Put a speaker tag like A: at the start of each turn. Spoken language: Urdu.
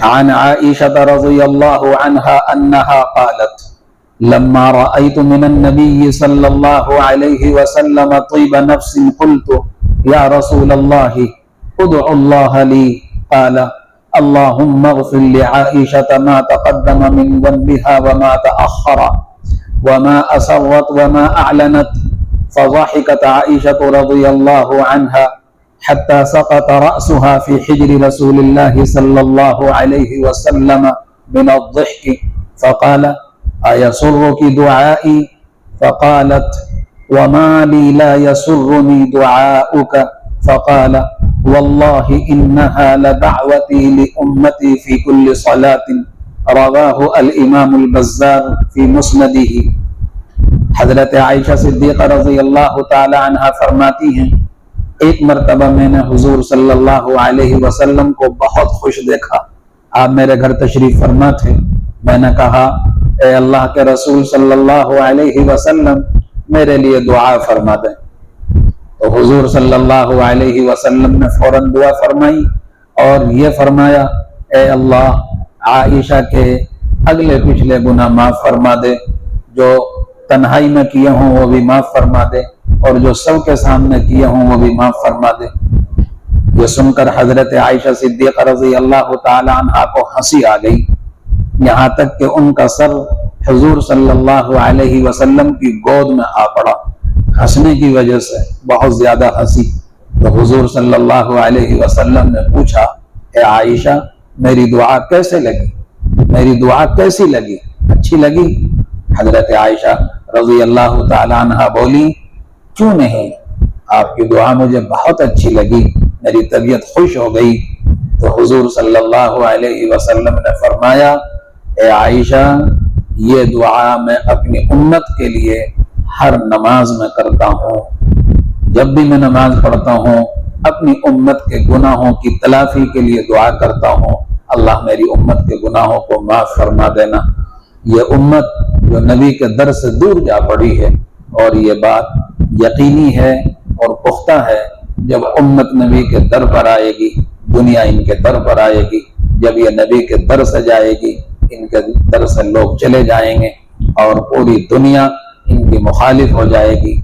A: عن عائشة رضي الله عنها أنها قالت لما رأيت من النبي صلى الله عليه وسلم طيب نفس قلت يا رسول الله ادع الله لي قال اللهم اغفر لعائشة ما تقدم من ذنبها وما تأخر وما أسرت وما أعلنت فضحكت عائشة رضي الله عنها حتى سقط رأسها في حجر رسول الله صلى الله عليه وسلم من الضحك فقال أيسرك دعائي فقالت وما لي لا يسرني دعاؤك فقال والله إنها لدعوتي لأمتي في كل صلاة رواه الإمام البزار في مسنده۔ حضرت عائشہ صدیقہ رضی اللہ تعالی عنہ فرماتی ہیں ایک مرتبہ میں نے حضور صلی اللہ علیہ وسلم کو بہت خوش دیکھا۔ آپ میرے گھر تشریف فرما تھے۔ میں نے کہا اے اللہ کے رسول صلی اللہ علیہ وسلم میرے لیے دعا فرما دیں۔ تو حضور صلی اللہ علیہ وسلم نے فوراً دعا فرمائی اور یہ فرمایا اے اللہ عائشہ کے اگلے پچھلے گناہ معاف فرما دے، جو تنہائی میں کیے ہوں وہ بھی معاف فرما دے اور جو سب کے سامنے کیے ہوں وہ بھی معاف فرما دے۔ یہ سن کر حضرت عائشہ صدیقہ رضی اللہ تعالی عنہا کو ہنسی آ گئی، یہاں تک کہ ان کا سر حضور صلی اللہ علیہ وسلم کی گود میں آ پڑا، ہنسنے کی وجہ سے بہت زیادہ ہنسی۔ تو حضور صلی اللہ علیہ وسلم نے پوچھا اے عائشہ میری دعا کیسے لگی؟ میری دعا کیسی لگی؟ اچھی لگی؟ حضرت عائشہ رضی اللہ تعالی عنہ بولی کیوں نہیں، آپ کی دعا مجھے بہت اچھی لگی، میری طبیعت خوش ہو گئی۔ تو حضور صلی اللہ علیہ وسلم نے فرمایا اے عائشہ یہ دعا میں اپنی امت کے لیے ہر نماز میں کرتا ہوں، جب بھی میں نماز پڑھتا ہوں اپنی امت کے گناہوں کی تلافی کے لیے دعا کرتا ہوں اللہ میری امت کے گناہوں کو معاف فرما دینا۔ یہ امت جو نبی کے در سے دور جا پڑی ہے، اور یہ بات یقینی ہے اور پختہ ہے، جب امت نبی کے در پر آئے گی دنیا ان کے در پر آئے گی، جب یہ نبی کے در سے جائے گی ان کے در سے لوگ چلے جائیں گے اور پوری دنیا ان کی مخالف ہو جائے گی۔